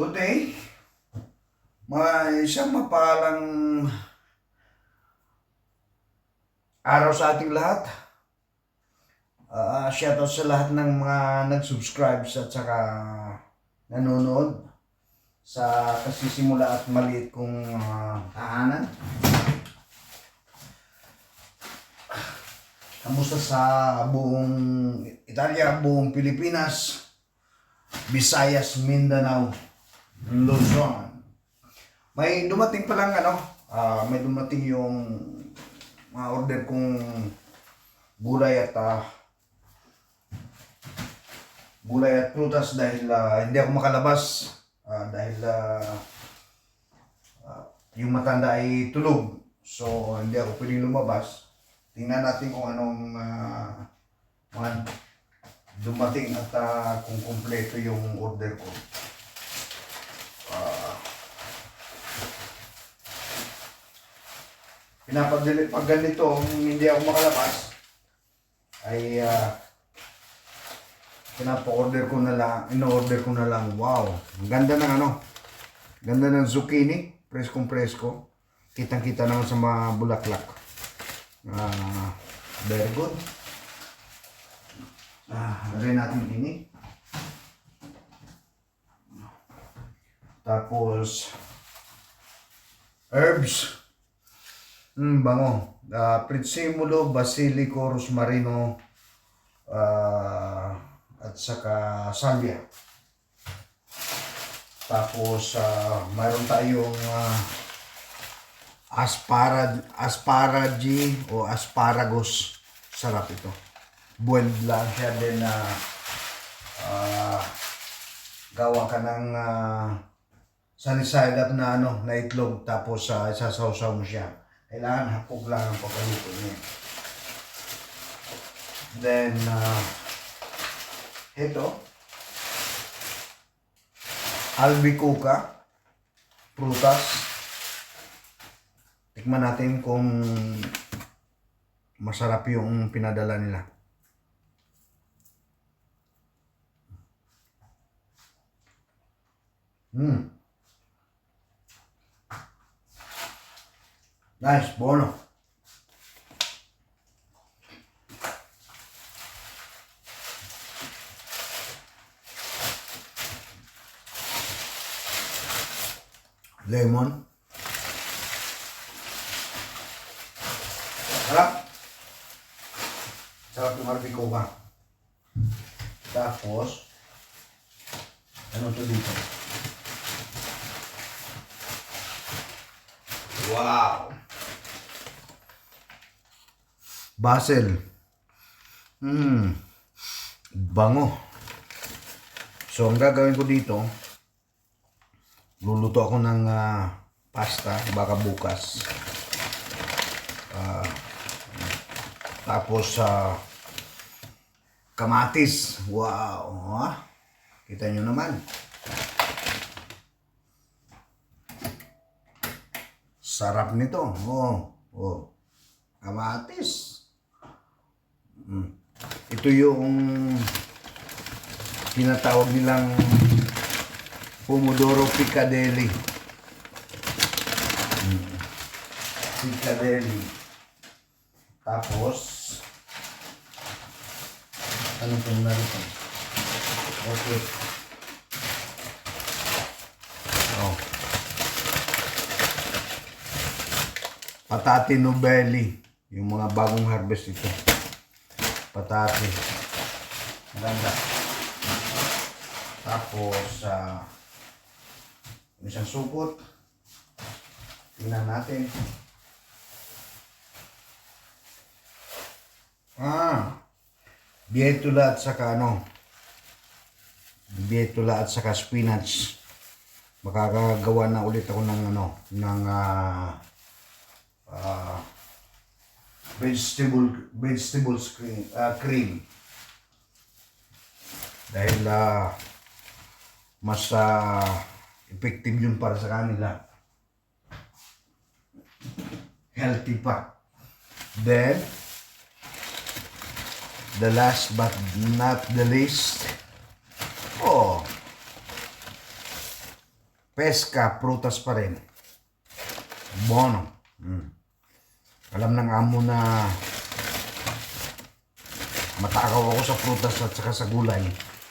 Good day. Isang mapalang araw sa ating lahat. Shoutout sa lahat ng mga nag-subscribe at saka nanonood sa kasisimula at maliit kong tahanan. Kamusta sa buong Italia, buong Pilipinas, Visayas, Mindanao, Luzon. May dumating pa lang may dumating yung mga order kong gulay at prutas dahil hindi ako makalabas dahil yung matanda ay tulog. So hindi ako pwedeng lumabas. Tingnan natin kung anong mga dumating at kung kumpleto yung order ko. Pag ganito, hindi ako makalabas, ay in-order ko na lang. Wow, ang ganda ng ganda ng zucchini, preskong-presko. Kitang-kita naman sa mga bulaklak. Very good. Lagay natin ini. Tapos herbs. Bango. Prezzemolo, basilico, rosmarino, at saka salvia. Tapos mayroon tayong asparagi o asparagus. Sarap ito. Boiled lang siya, then gawa ka ng sunny side up na itlog, tapos isasawsaw mo siya. Kailangan hapog lang ang pagkaluto niya. Then ito albicocca, prutas. Tikman natin kung masarap yung pinadala nila. Nice, buono. Lemon. Sarap. Sarap yung albicocca. Tapos, ano to dito? Wow! Basil. Bango. So, ang gagawin ko dito, luluto ako ng pasta, baka bukas. Tapos, kamatis. Wow! Kita nyo naman. Sarap nito. Kamatis. Ito yung tinatawag nilang pomodoro piccadilly. Piccadilly. Tapos anong pong narito? Okay. Patate nobeli. Yung mga bagong harvest ito. Patate. Maganda. Tapos, isang supot. Tingnan natin. Bietola at saka bietola at saka spinach. Makakagawa na ulit ako ng vegetables cream. Dahil mas effective yun para sa kanila. Healthy pa. Then the last but not the least, Pesca, prutas pa rin. Bono. Alam ng amo na matakaw ako sa prutas at saka sa gulay.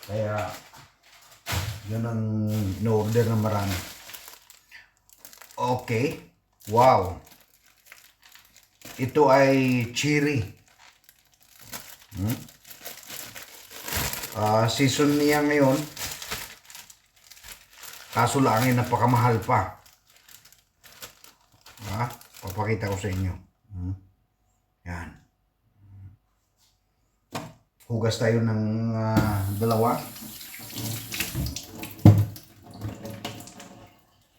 Kaya, yun ang in-order na marami. Okay. Wow. Ito ay cherry. Season niya ngayon. Kaso lang ay napakamahal pa. Papakita ko sa inyo. Yan. Hugas tayo ng dalawa.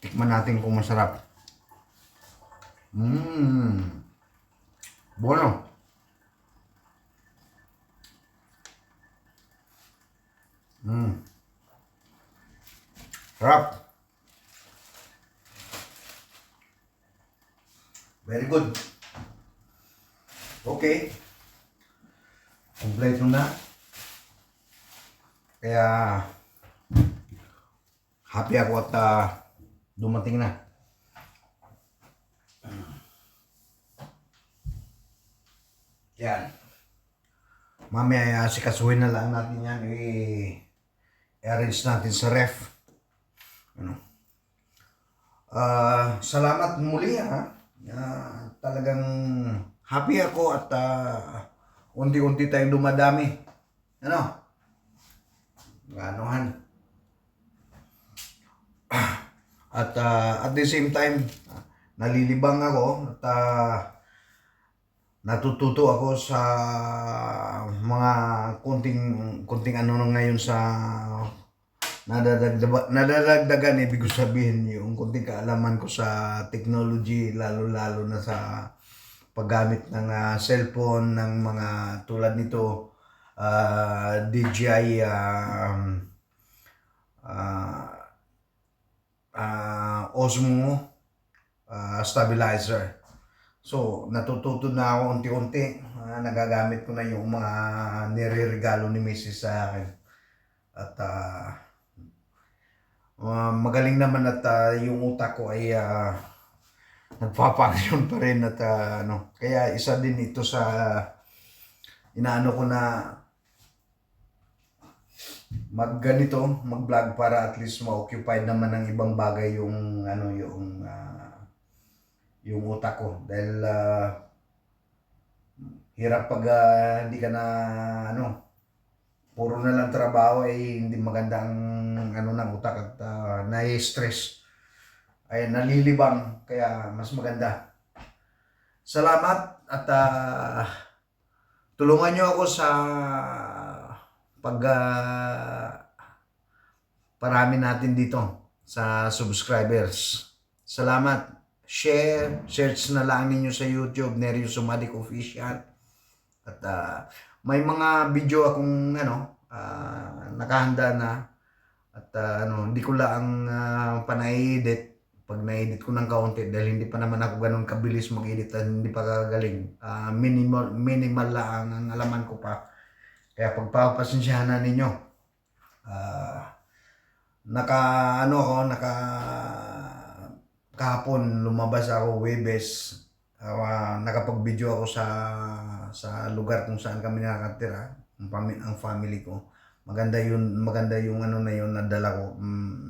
Tikman natin kung masarap. Bueno. Sarap. Very good. Okay. Kompleto na. Kaya happy ako at dumating na. Yan. Mamaya sikasuhin na lang natin yan. I-arrange natin sa ref. Salamat muli talagang happy ako at unti-unti tayong dumadami. Ganohan. At at the same time, nalilibang ako at natututo ako sa mga kunting ano ngayon sa nadadagdagan, ibig sabihin yung kunting kaalaman ko sa technology, lalo na sa paggamit ng cellphone, ng mga tulad nito, DJI Osmo stabilizer. So, natututo na ako unti-unti. Nagagamit ko na yung mga nire-regalo ni Mrs. sa akin. At magaling naman at yung utak ko ay nagpapaksyon pa rin at kaya isa din ito sa inaano ko na mag-vlog para at least ma-occupy naman ng ibang bagay yung yung utak ko dahil hirap pag hindi ka na puro na lang trabaho ay hindi maganda ang ng utak at nai-stress ay nalilibang, kaya mas maganda. Salamat at tulungan nyo ako sa parami natin dito sa subscribers. Salamat. Search na lang ninyo sa YouTube, Nerio Sumadik Official. At may mga video akong nakahanda na at hindi ko lang panai-edit. Pag na-edit ko ng kaunti dahil hindi pa naman ako ganun kabilis mag-edit at hindi pa kagaling. Minimal lang ang alaman ko pa. Kaya pagpapasensyahan na ninyo. Kahapon lumabas ako Webes. Nakapag-video ako sa lugar kung saan kami nakatira, ang family ko. Maganda yung na yun nadala ko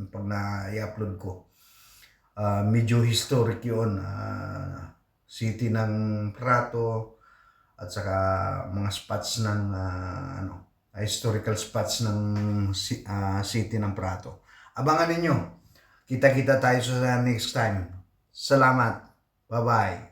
pag na-i-upload ko. Medyo historic yun. City ng Prato at saka mga spots ng historical spots ng city ng Prato. Abangan ninyo. Kita-kita tayo sa next time. Salamat. Bye-bye.